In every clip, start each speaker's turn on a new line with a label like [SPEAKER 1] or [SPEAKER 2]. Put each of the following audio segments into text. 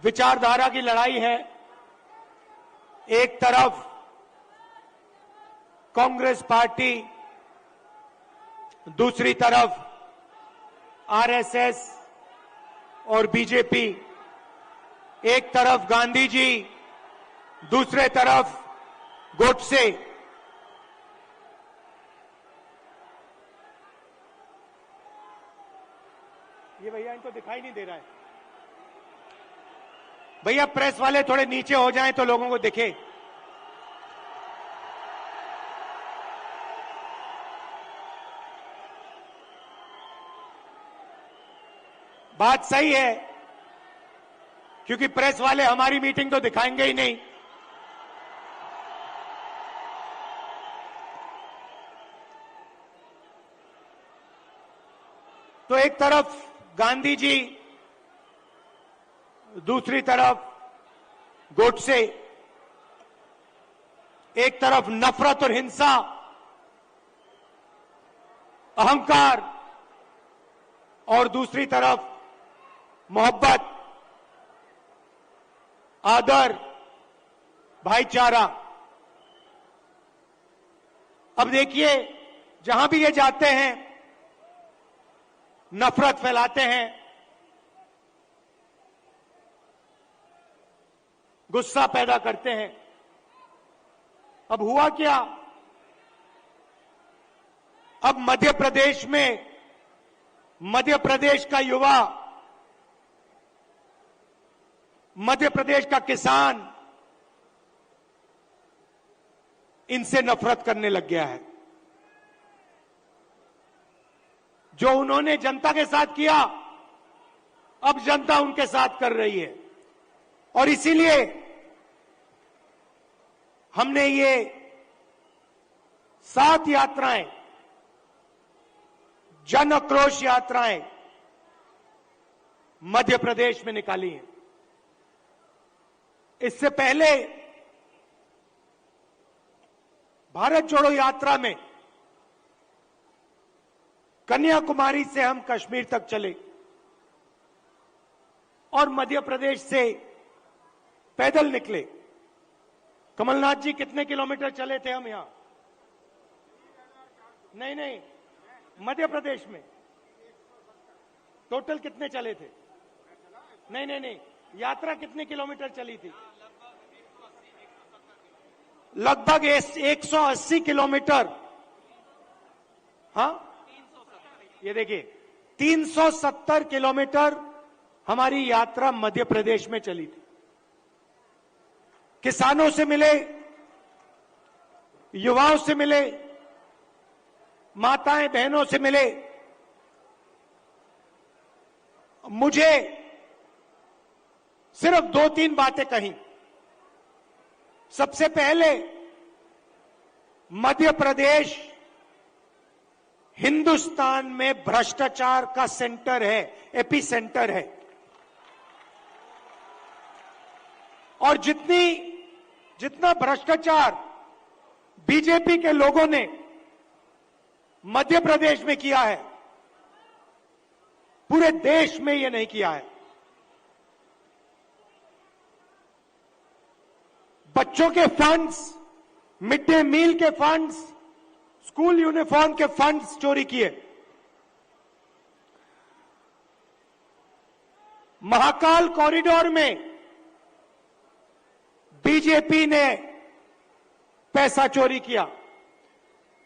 [SPEAKER 1] विचारधारा की लड़ाई है। एक तरफ कांग्रेस पार्टी, दूसरी तरफ आरएसएस और बीजेपी, एक तरफ गांधी जी, दूसरे तरफ गोडसे। ये भैया इनको दिखाई नहीं दे रहा है। भैया प्रेस वाले थोड़े नीचे हो जाएं तो लोगों को दिखे। बात सही है, क्योंकि प्रेस वाले हमारी मीटिंग तो दिखाएंगे ही नहीं। तो एक तरफ गांधी जी, दूसरी तरफ गोडसे, एक तरफ नफरत और हिंसा, अहंकार, और दूसरी तरफ मोहब्बत, आदर, भाईचारा। अब देखिए, जहां भी ये जाते हैं नफरत फैलाते हैं, गुस्सा पैदा करते हैं। अब हुआ क्या? अब मध्य प्रदेश में, मध्य प्रदेश का युवा, मध्य प्रदेश का किसान इनसे नफरत करने लग गया है। जो उन्होंने जनता के साथ किया, अब जनता उनके साथ कर रही है। और इसीलिए हमने ये 7 यात्राएं, जन आक्रोश यात्राएं मध्य प्रदेश में निकाली हैं। इससे पहले भारत जोड़ो यात्रा में कन्याकुमारी से हम कश्मीर तक चले और मध्य प्रदेश से पैदल निकले। कमलनाथ जी, कितने किलोमीटर चले थे हम यहां? नहीं, मध्य प्रदेश में टोटल कितने चले थे? नहीं, यात्रा कितने किलोमीटर चली थी? लगभग 180 किलोमीटर। हाँ, ये देखिए 370 किलोमीटर हमारी यात्रा मध्य प्रदेश में चली थी। किसानों से मिले, युवाओं से मिले, माताएं बहनों से मिले। मुझे सिर्फ 2-3 बातें कही। सबसे पहले, मध्य प्रदेश हिंदुस्तान में भ्रष्टाचार का सेंटर है, एपी सेंटर है। और जितना भ्रष्टाचार बीजेपी के लोगों ने मध्य प्रदेश में किया है, पूरे देश में ये नहीं किया है। बच्चों के फंड्स, मिड डे मील के फंड्स, स्कूल यूनिफॉर्म के फंड्स चोरी किए। महाकाल कॉरिडोर में बीजेपी ने पैसा चोरी किया।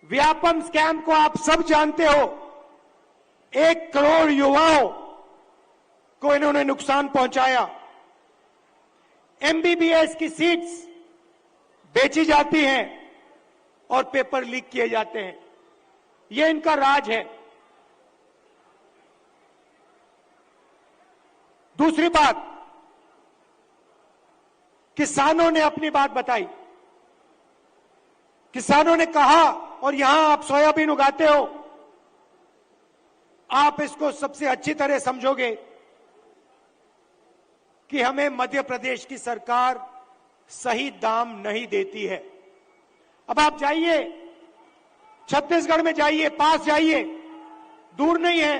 [SPEAKER 1] व्यापम स्कैम को आप सब जानते हो। 1 करोड़ युवाओं को इन्होंने नुकसान पहुंचाया। एमबीबीएस की सीट्स बेची जाती हैं और पेपर लीक किए जाते हैं। यह इनका राज है। दूसरी बात, किसानों ने अपनी बात बताई। किसानों ने कहा, और यहां आप सोयाबीन उगाते हो, आप इसको सबसे अच्छी तरह समझोगे कि हमें मध्य प्रदेश की सरकार सही दाम नहीं देती है। अब आप जाइए, छत्तीसगढ़ में जाइए, पास जाइए, दूर नहीं है।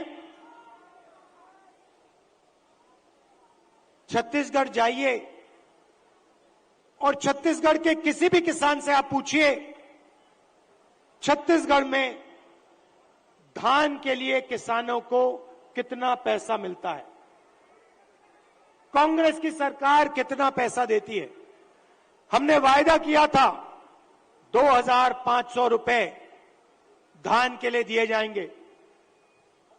[SPEAKER 1] छत्तीसगढ़ जाइए और छत्तीसगढ़ के किसी भी किसान से आप पूछिए, छत्तीसगढ़ में धान के लिए किसानों को कितना पैसा मिलता है, कांग्रेस की सरकार कितना पैसा देती है। हमने वायदा किया था 2,500 रुपए धान के लिए दिए जाएंगे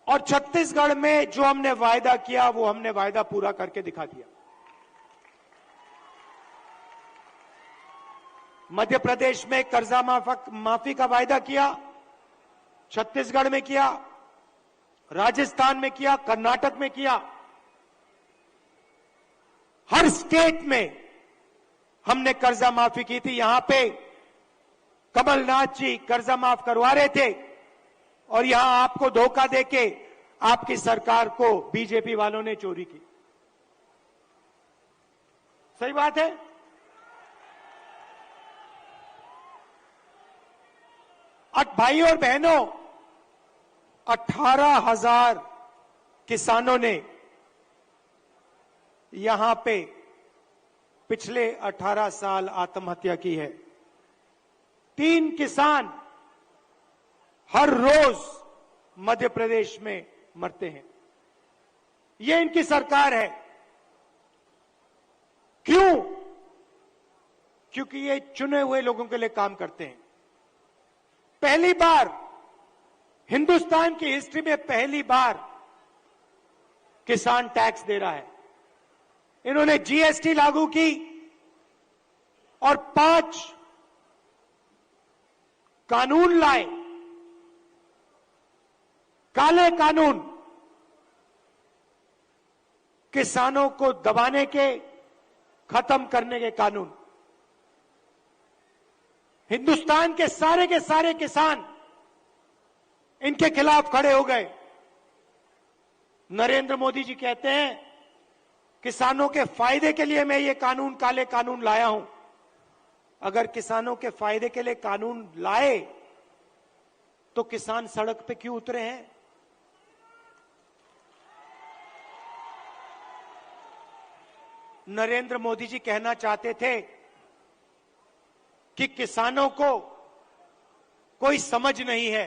[SPEAKER 1] और छत्तीसगढ़ में जो हमने वायदा किया वो हमने वायदा पूरा करके दिखा दिया। मध्य प्रदेश में कर्जा माफी का वायदा किया, छत्तीसगढ़ में किया, राजस्थान में किया, कर्नाटक में किया। हर स्टेट में हमने कर्जा माफी की थी। यहां पे कमलनाथ जी कर्जा माफ करवा रहे थे और यहां आपको धोखा देके आपकी सरकार को बीजेपी वालों ने चोरी की। सही बात है। भाई और बहनों, 18,000 किसानों ने यहां पे पिछले 18 साल आत्महत्या की है। 3 किसान हर रोज मध्य प्रदेश में मरते हैं। ये इनकी सरकार है। क्यों? क्योंकि ये चुने हुए लोगों के लिए काम करते हैं। पहली बार हिंदुस्तान की हिस्ट्री में पहली बार किसान टैक्स दे रहा है। इन्होंने जीएसटी लागू की और 5 कानून लाए, काले कानून, किसानों को दबाने के, खत्म करने के कानून। हिंदुस्तान के सारे किसान इनके खिलाफ खड़े हो गए। नरेंद्र मोदी जी कहते हैं किसानों के फायदे के लिए मैं ये कानून, काले कानून लाया हूं। अगर किसानों के फायदे के लिए कानून लाए तो किसान सड़क पे क्यों उतरे हैं? नरेंद्र मोदी जी कहना चाहते थे कि किसानों को कोई समझ नहीं है,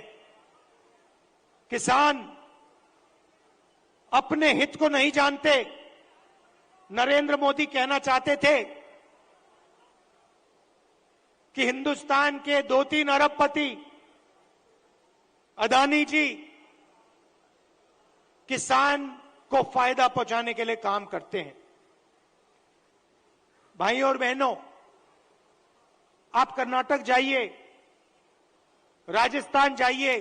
[SPEAKER 1] किसान अपने हित को नहीं जानते। नरेंद्र मोदी कहना चाहते थे कि हिंदुस्तान के 2-3 अरबपति अदानी जी किसान को फायदा पहुंचाने के लिए काम करते हैं। भाइयों और बहनों, आप कर्नाटक जाइए, राजस्थान जाइए,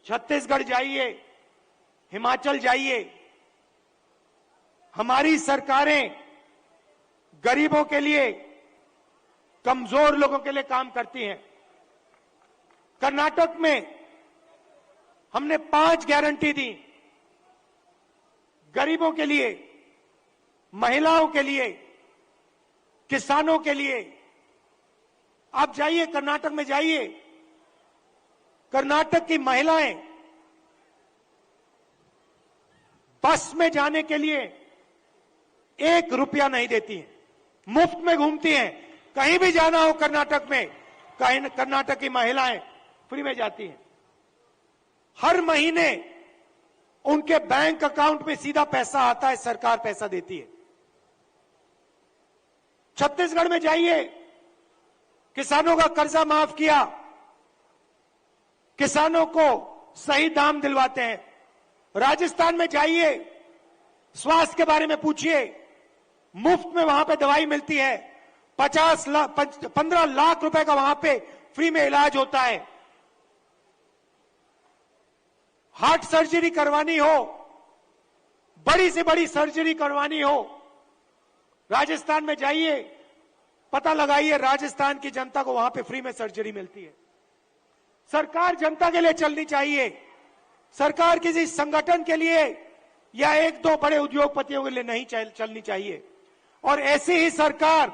[SPEAKER 1] छत्तीसगढ़ जाइए, हिमाचल जाइए। हमारी सरकारें गरीबों के लिए, कमजोर लोगों के लिए काम करती हैं। कर्नाटक में हमने 5 गारंटी दी, गरीबों के लिए, महिलाओं के लिए, किसानों के लिए। आप जाइए, कर्नाटक में जाइए, कर्नाटक की महिलाएं बस में जाने के लिए 1 रुपया नहीं देती हैं, मुफ्त में घूमती हैं। कहीं भी जाना हो कर्नाटक में, कर्नाटक की महिलाएं फ्री में जाती हैं। हर महीने उनके बैंक अकाउंट में सीधा पैसा आता है, सरकार पैसा देती है। छत्तीसगढ़ में जाइए, किसानों का कर्जा माफ किया, किसानों को सही दाम दिलवाते हैं। राजस्थान में जाइए, स्वास्थ्य के बारे में पूछिए, मुफ्त में वहां पे दवाई मिलती है। 15 लाख रुपए का वहां पे फ्री में इलाज होता है। हार्ट सर्जरी करवानी हो, बड़ी से बड़ी सर्जरी करवानी हो, राजस्थान में जाइए, पता लगाइए, राजस्थान की जनता को वहां पे फ्री में सर्जरी मिलती है। सरकार जनता के लिए चलनी चाहिए। सरकार किसी संगठन के लिए या 1-2 बड़े उद्योगपतियों के लिए नहीं चलनी चाहिए। और ऐसी ही सरकार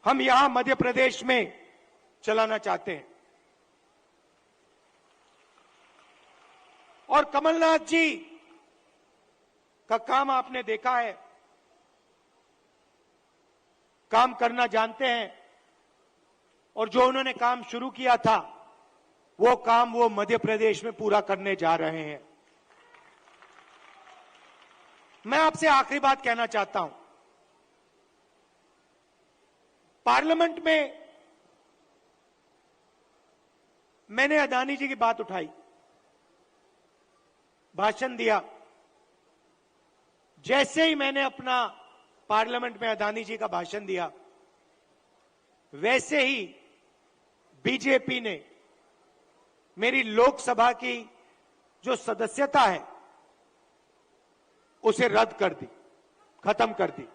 [SPEAKER 1] हम यहां मध्य प्रदेश में चलाना चाहते हैं। और कमलनाथ जी का काम आपने देखा है। काम करना जानते हैं और जो उन्होंने काम शुरू किया था वो काम वो मध्य प्रदेश में पूरा करने जा रहे हैं। मैं आपसे आखिरी बात कहना चाहता हूं। पार्लियामेंट में मैंने अदानी जी की बात उठाई, भाषण दिया। जैसे ही मैंने अपना पार्लियामेंट में अदानी जी का भाषण दिया, वैसे ही बीजेपी ने मेरी लोकसभा की जो सदस्यता है उसे रद्द कर दी, खत्म कर दी।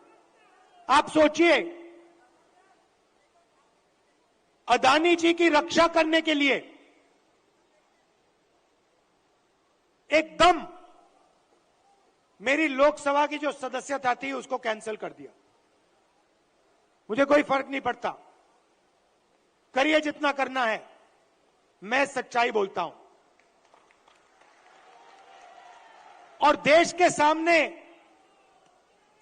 [SPEAKER 1] आप सोचिए, अदानी जी की रक्षा करने के लिए एकदम मेरी लोकसभा की जो सदस्यता थी उसको कैंसिल कर दिया। मुझे कोई फर्क नहीं पड़ता, करिए जितना करना है, मैं सच्चाई बोलता हूं। और देश के सामने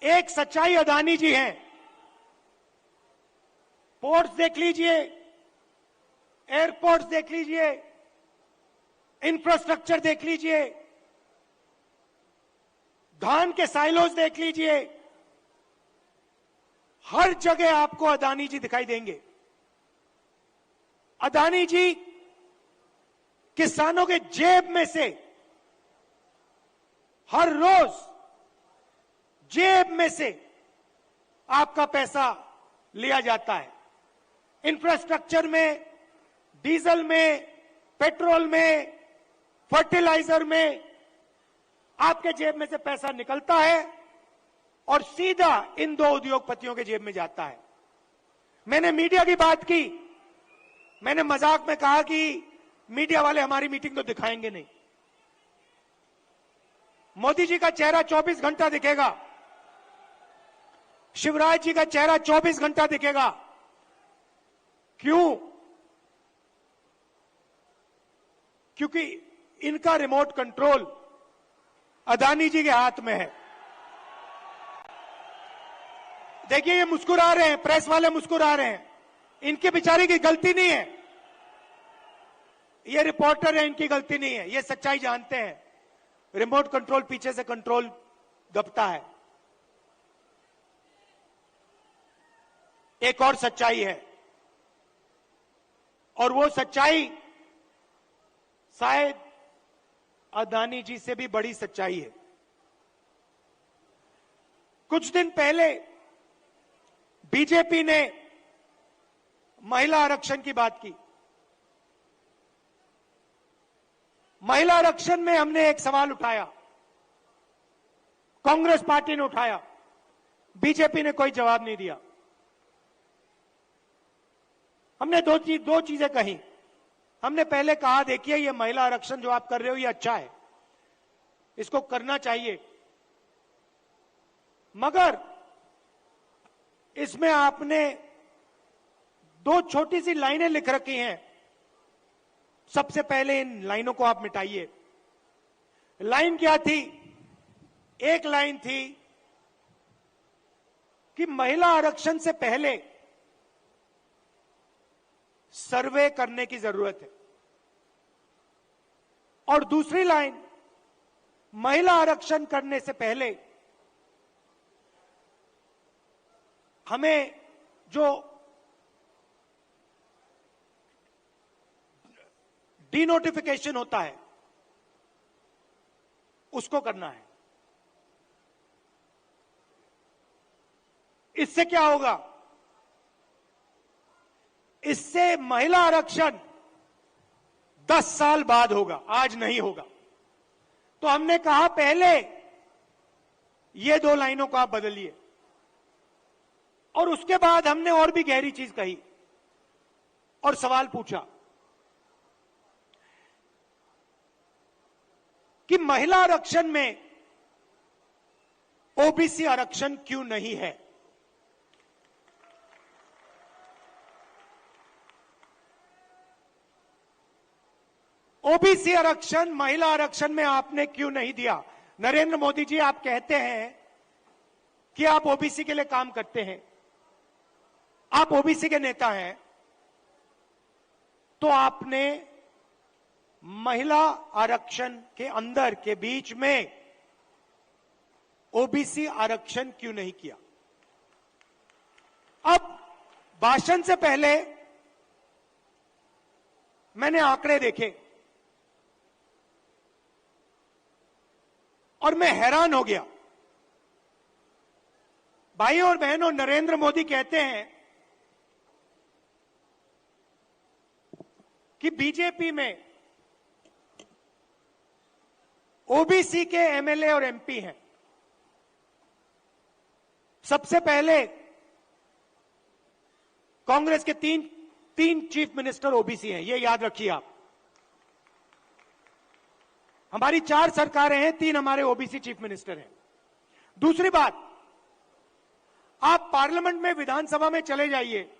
[SPEAKER 1] एक सच्चाई अदानी जी हैं। पोर्ट्स देख लीजिए, एयरपोर्ट्स देख लीजिए, इंफ्रास्ट्रक्चर देख लीजिए, धान के साइलोज देख लीजिए, हर जगह आपको अदानी जी दिखाई देंगे। अदानी जी किसानों के जेब में से हर रोज जेब में से आपका पैसा लिया जाता है। इंफ्रास्ट्रक्चर में, डीजल में, पेट्रोल में, फर्टिलाइजर में आपके जेब में से पैसा निकलता है और सीधा इन दो उद्योगपतियों के जेब में जाता है। मैंने मीडिया की बात की, मैंने मजाक में कहा कि मीडिया वाले हमारी मीटिंग तो दिखाएंगे नहीं। मोदी जी का चेहरा 24 घंटा दिखेगा, शिवराज जी का चेहरा 24 घंटा दिखेगा। क्यों? क्योंकि इनका रिमोट कंट्रोल अदानी जी के हाथ में है। देखिए, ये मुस्कुरा रहे हैं, प्रेस वाले मुस्कुरा रहे हैं, इनके बेचारे की गलती नहीं है, ये रिपोर्टर है, इनकी गलती नहीं है, ये सच्चाई जानते हैं। रिमोट कंट्रोल पीछे से कंट्रोल दबता है। एक और सच्चाई है, और वो सच्चाई शायद अदानी जी से भी बड़ी सच्चाई है। कुछ दिन पहले बीजेपी ने महिला आरक्षण की बात की। महिला आरक्षण में हमने एक सवाल उठाया, कांग्रेस पार्टी ने उठाया, बीजेपी ने कोई जवाब नहीं दिया। हमने दो चीजें कही। हमने पहले कहा, देखिए ये महिला आरक्षण जो आप कर रहे हो ये अच्छा है, इसको करना चाहिए, मगर इसमें आपने दो छोटी सी लाइनें लिख रखी हैं। सबसे पहले इन लाइनों को आप मिटाइए। लाइन क्या थी? एक लाइन थी कि महिला आरक्षण से पहले सर्वे करने की जरूरत है, और दूसरी लाइन, महिला आरक्षण करने से पहले हमें जो डीनोटिफिकेशन होता है उसको करना है। इससे क्या होगा? इससे महिला आरक्षण 10 साल बाद होगा, आज नहीं होगा। तो हमने कहा पहले ये दो लाइनों को आप बदलिए, और उसके बाद हमने और भी गहरी चीज कही और सवाल पूछा कि महिला आरक्षण में ओबीसी आरक्षण क्यों नहीं है? ओबीसी आरक्षण महिला आरक्षण में आपने क्यों नहीं दिया? नरेंद्र मोदी जी, आप कहते हैं कि आप ओबीसी के लिए काम करते हैं, आप ओबीसी के नेता हैं तो आपने महिला आरक्षण के अंदर के बीच में ओबीसी आरक्षण क्यों नहीं किया? अब भाषण से पहले मैंने आंकड़े देखे और मैं हैरान हो गया। भाइयों और बहनों, नरेंद्र मोदी कहते हैं कि बीजेपी में ओबीसी के एमएलए और एमपी हैं। सबसे पहले कांग्रेस के तीन चीफ मिनिस्टर ओबीसी हैं, ये याद रखिए आप। हमारी 4 सरकारें हैं, 3 हमारे ओबीसी चीफ मिनिस्टर हैं। दूसरी बात, आप पार्लियामेंट में, विधानसभा में चले जाइए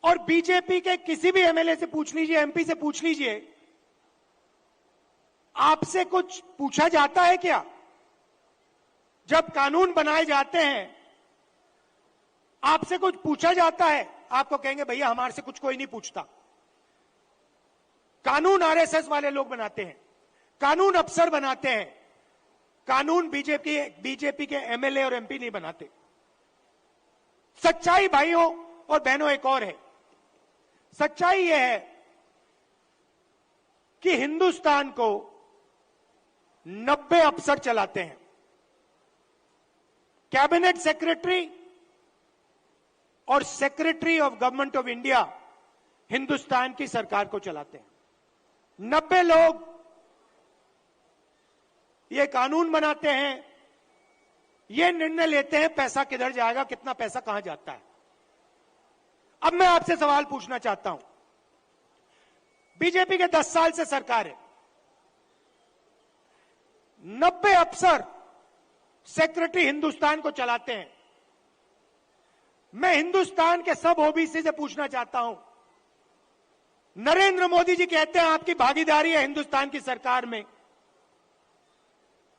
[SPEAKER 1] और बीजेपी के किसी भी एमएलए से पूछ लीजिए, एमपी से पूछ लीजिए, आपसे कुछ पूछा जाता है क्या? जब कानून बनाए जाते हैं आपसे कुछ पूछा जाता है? आपको कहेंगे भैया हमारे से कुछ कोई नहीं पूछता। कानून आरएसएस वाले लोग बनाते हैं, कानून अफसर बनाते हैं, कानून बीजेपी के एमएलए और एमपी नहीं बनाते। सच्चाई भाइयों और बहनों एक और है। सच्चाई यह है कि हिंदुस्तान को 90 अफसर चलाते हैं। कैबिनेट सेक्रेटरी और secretary of government of India Hindustan की सरकार को चलाते हैं। 90 लोग ये कानून बनाते हैं, ये निर्णय लेते हैं पैसा किधर जाएगा, कितना पैसा कहां जाता है। अब मैं आपसे सवाल पूछना चाहता हूं, बीजेपी के 10 साल से सरकार है, 90 अफसर सेक्रेटरी हिंदुस्तान को चलाते हैं। मैं हिंदुस्तान के सब ओबीसी से पूछना चाहता हूं, नरेंद्र मोदी जी कहते हैं आपकी भागीदारी है हिंदुस्तान की सरकार में,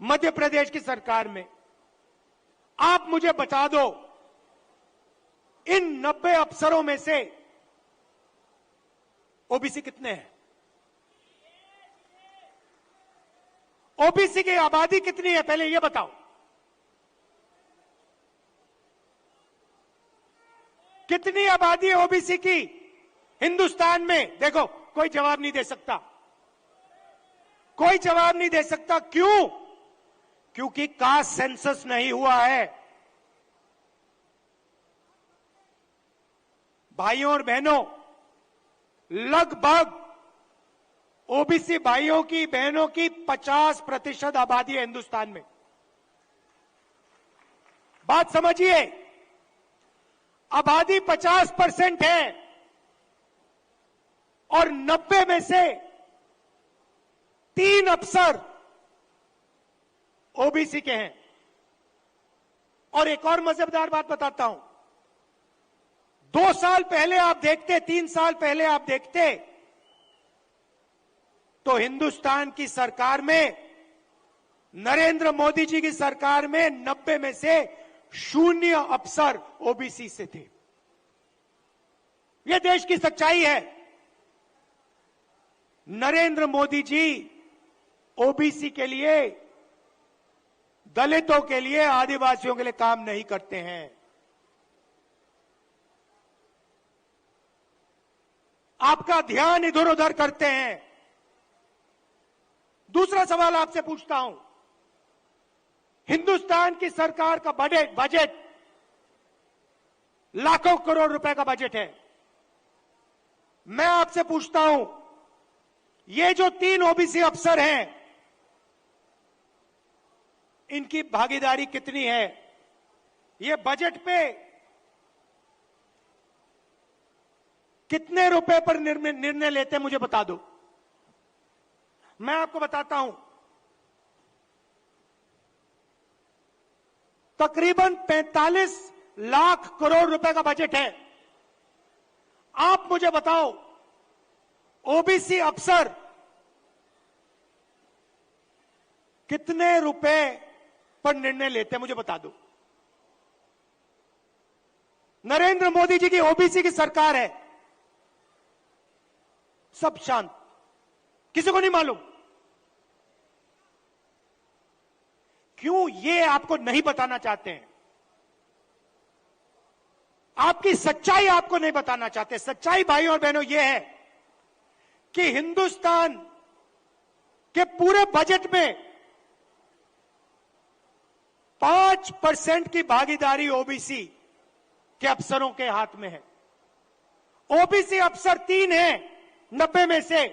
[SPEAKER 1] मध्य प्रदेश की सरकार में। आप मुझे बता दो, इन 90 अफसरों में से ओबीसी कितने हैं? ओबीसी की आबादी कितनी है पहले यह बताओ। कितनी आबादी है ओबीसी की हिंदुस्तान में? देखो, कोई जवाब नहीं दे सकता, कोई जवाब नहीं दे सकता। क्यों? क्योंकि कास्ट सेंसस नहीं हुआ है। भाइयों और बहनों, लगभग ओबीसी भाइयों की, बहनों की 50% आबादी है हिंदुस्तान में। बात समझिए, आबादी 50% है और 90 में से 3 अफसर ओबीसी के हैं। और एक और मजेदार बात बताता हूं, 2 साल पहले आप देखते, 3 साल पहले आप देखते तो हिंदुस्तान की सरकार में, नरेंद्र मोदी जी की सरकार में 90 में से 0 अफसर ओबीसी से थे। यह देश की सच्चाई है। नरेंद्र मोदी जी ओबीसी के लिए, दलितों के लिए, आदिवासियों के लिए काम नहीं करते हैं। आपका ध्यान इधर उधर करते हैं। दूसरा सवाल आपसे पूछता हूं, हिंदुस्तान की सरकार का बजट लाखों करोड़ रुपए का बजट है। मैं आपसे पूछता हूं, ये जो 3 ओबीसी अफसर हैं, इनकी भागीदारी कितनी है? ये बजट पे कितने रुपए पर निर्णय लेते हैं, मुझे बता दो। मैं आपको बताता हूं, तकरीबन 45 लाख करोड़ रुपए का बजट है। आप मुझे बताओ, ओबीसी अफसर कितने रुपए पर निर्णय लेते हैं, मुझे बता दो। नरेंद्र मोदी जी की ओबीसी की सरकार है, सब शांत, किसी को नहीं मालूम। क्यों? ये आपको नहीं बताना चाहते हैं, आपकी सच्चाई आपको नहीं बताना चाहते। सच्चाई भाइयों और बहनों ये है कि हिंदुस्तान के पूरे बजट में 5% की भागीदारी ओबीसी के अफसरों के हाथ में है। ओबीसी अफसर 3 हैं 90 में से,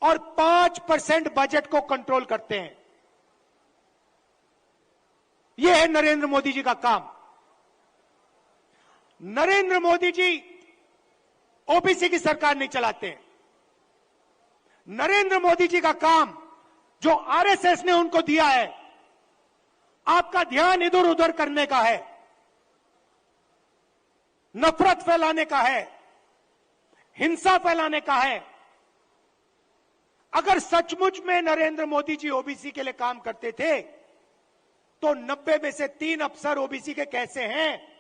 [SPEAKER 1] और 5% बजट को कंट्रोल करते हैं। यह है नरेंद्र मोदी जी का काम। नरेंद्र मोदी जी ओबीसी की सरकार नहीं चलाते हैं। नरेंद्र मोदी जी का काम जो आरएसएस ने उनको दिया है, आपका ध्यान इधर उधर करने का है, नफरत फैलाने का है, हिंसा फैलाने का है। अगर सचमुच में नरेंद्र मोदी जी ओबीसी के लिए काम करते थे तो 90 में से 3 अफसर ओबीसी के कैसे हैं?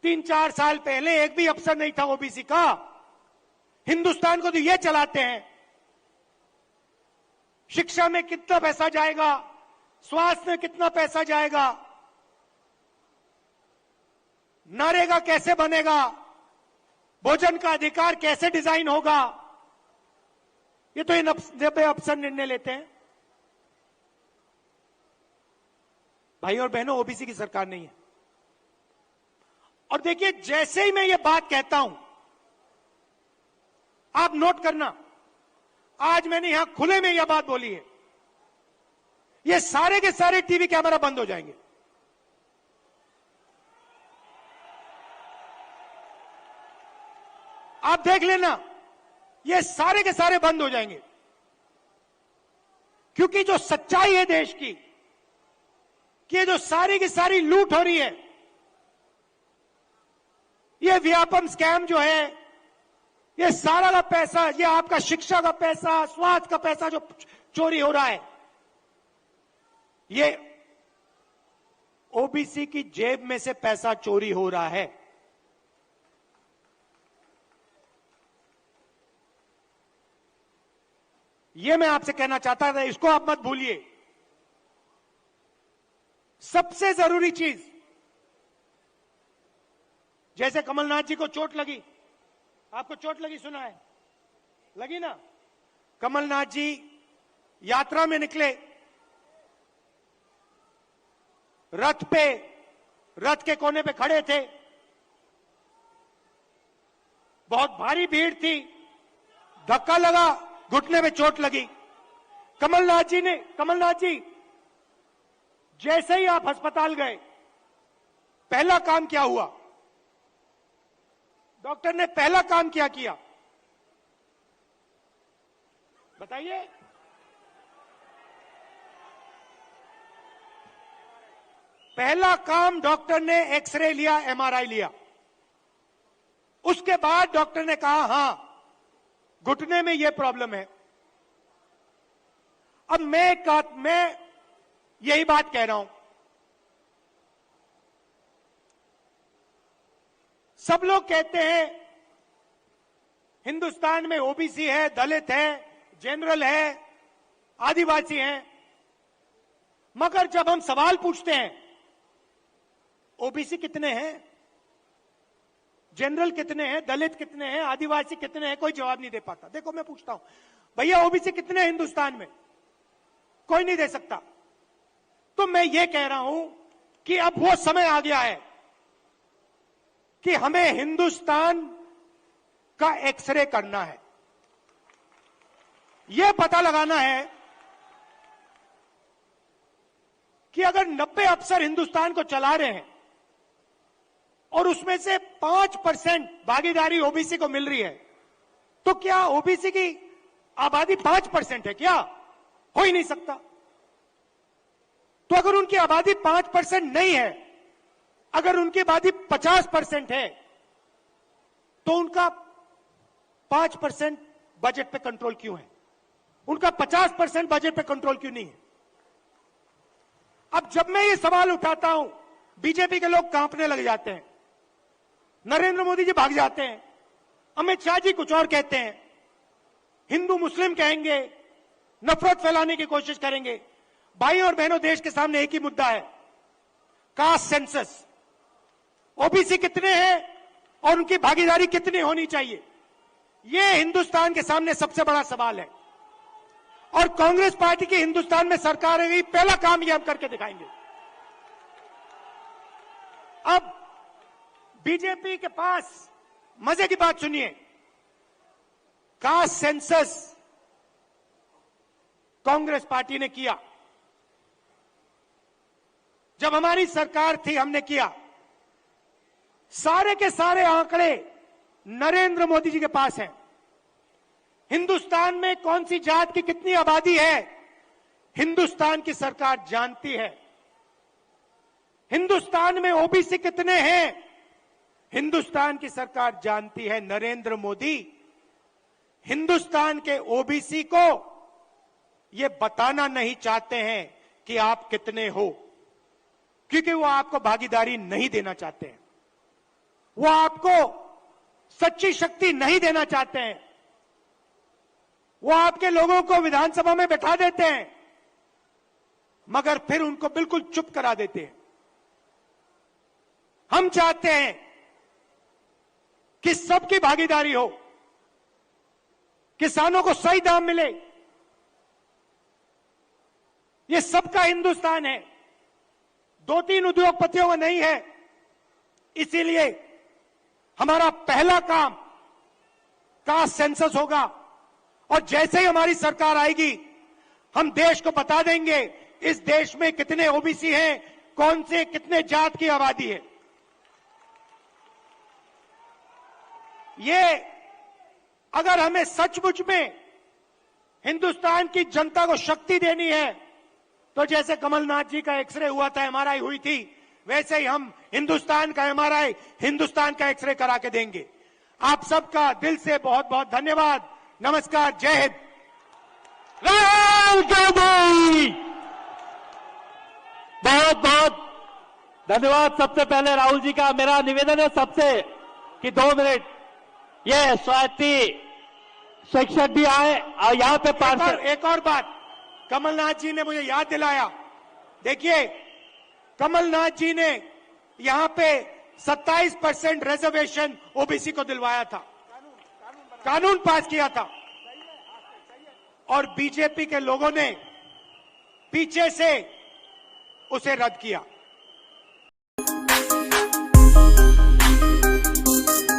[SPEAKER 1] 3-4 साल पहले एक भी अफसर नहीं था ओबीसी का। हिंदुस्तान को तो ये चलाते हैं। शिक्षा में कितना पैसा जाएगा, स्वास्थ्य में कितना पैसा जाएगा, नरेगा कैसे बनेगा, भोजन का अधिकार कैसे डिजाइन होगा, ये तो इन 90 अफसर निर्णय लेते हैं। भाई और बहनों, ओबीसी की सरकार नहीं है। और देखिए, जैसे ही मैं ये बात कहता हूं, आप नोट करना, आज मैंने यहां खुले में यह बात बोली है, ये सारे के सारे टीवी कैमरा बंद हो जाएंगे। आप देख लेना, ये सारे के सारे बंद हो जाएंगे। क्योंकि जो सच्चाई है देश की, कि जो सारी की सारी लूट हो रही है, ये व्यापम स्कैम जो है, ये सारा का पैसा, ये आपका शिक्षा का पैसा, स्वास्थ्य का पैसा जो चोरी हो रहा है, ये ओबीसी की जेब में से पैसा चोरी हो रहा है। ये मैं आपसे कहना चाहता था, इसको आप मत भूलिए। सबसे जरूरी चीज, जैसे कमलनाथ जी को चोट लगी, आपको चोट लगी, सुना है, लगी ना? कमलनाथ जी यात्रा में निकले, रथ के कोने पे खड़े थे, बहुत भारी भीड़ थी, धक्का लगा, घुटने में चोट लगी। कमलनाथ जी जैसे ही आप अस्पताल गए, पहला काम क्या हुआ? डॉक्टर ने पहला काम क्या किया? बताइए। पहला काम डॉक्टर ने एक्सरे लिया, एमआरआई लिया। उसके बाद डॉक्टर ने कहा, हां, घुटने में यह प्रॉब्लम है। अब मैं यही बात कह रहा हूं, सब लोग कहते हैं हिंदुस्तान में ओबीसी है, दलित है, जनरल है, आदिवासी हैं, मगर जब हम सवाल पूछते हैं ओबीसी कितने हैं, जनरल कितने हैं, दलित कितने हैं, आदिवासी कितने हैं, कोई जवाब नहीं दे पाता। देखो, मैं पूछता हूं, भैया ओबीसी कितने हैं हिंदुस्तान में? कोई नहीं दे सकता। तो मैं ये कह रहा हूं कि अब वो समय आ गया है कि हमें हिंदुस्तान का एक्सरे करना है। यह पता लगाना है कि अगर 90 अफसर हिंदुस्तान को चला रहे हैं और उसमें से 5% भागीदारी ओबीसी को मिल रही है, तो क्या ओबीसी की आबादी 5% है? क्या हो ही नहीं सकता। तो अगर उनकी आबादी 5% नहीं है, अगर उनकी आबादी 50% है, तो उनका 5% बजट पे कंट्रोल क्यों है? उनका 50% बजट पे कंट्रोल क्यों नहीं है? अब जब मैं ये सवाल उठाता हूं, बीजेपी के लोग कांपने लग जाते हैं, नरेंद्र मोदी जी भाग जाते हैं, अमित शाह जी कुछ और कहते हैं, हिंदू मुस्लिम कहेंगे, नफरत फैलाने की कोशिश करेंगे। भाई और बहनों, देश के सामने एक ही मुद्दा है, कास्ट सेंसस। ओबीसी कितने हैं और उनकी भागीदारी कितनी होनी चाहिए, यह हिंदुस्तान के सामने सबसे बड़ा सवाल है। और कांग्रेस पार्टी की हिंदुस्तान में सरकार है, पहला काम यह हम करके दिखाएंगे। अब बीजेपी के पास मजे की बात सुनिए, कास्ट सेंसस कांग्रेस पार्टी ने किया, जब हमारी सरकार थी हमने किया। सारे के सारे आंकड़े नरेंद्र मोदी जी के पास हैं। हिंदुस्तान में कौन सी जात की कितनी आबादी है, हिंदुस्तान की सरकार जानती है। हिंदुस्तान में ओबीसी कितने हैं, हिंदुस्तान की सरकार जानती है। नरेंद्र मोदी हिंदुस्तान के ओबीसी को ये बताना नहीं चाहते हैं कि आप कितने हो, क्योंकि वो आपको भागीदारी नहीं देना चाहते हैं, वो आपको सच्ची शक्ति नहीं देना चाहते हैं। वो आपके लोगों को विधानसभा में बैठा देते हैं, मगर फिर उनको बिल्कुल चुप करा देते हैं। हम चाहते हैं कि सबकी भागीदारी हो, किसानों को सही दाम मिले। ये सबका हिंदुस्तान है, दो तीन उद्योगपतियों का नहीं है। इसीलिए हमारा पहला काम कास्ट सेंसस होगा, और जैसे ही हमारी सरकार आएगी हम देश को बता देंगे इस देश में कितने ओबीसी हैं, कौन से कितने जात की आबादी है। ये अगर हमें सचमुच में हिंदुस्तान की जनता को शक्ति देनी है, तो जैसे कमलनाथ जी का एक्सरे हुआ था, एमआरआई हुई थी, वैसे ही हम हिंदुस्तान का एमआरआई, हिंदुस्तान का एक्सरे करा के देंगे। आप सबका दिल से बहुत बहुत धन्यवाद। नमस्कार, जय हिंद।
[SPEAKER 2] राहुल गांधी, बहुत बहुत धन्यवाद। सबसे पहले राहुल जी का मेरा निवेदन है सबसे कि 2 मिनट ये स्वाति शिक्षक भी आए और यहाँ पे
[SPEAKER 1] एक और बात कमलनाथ जी ने मुझे याद दिलाया। देखिए, कमलनाथ जी ने यहाँ पे 27% रिजर्वेशन ओबीसी को दिलवाया था, कानून पास किया था, और बीजेपी के लोगों ने पीछे से उसे रद्द किया।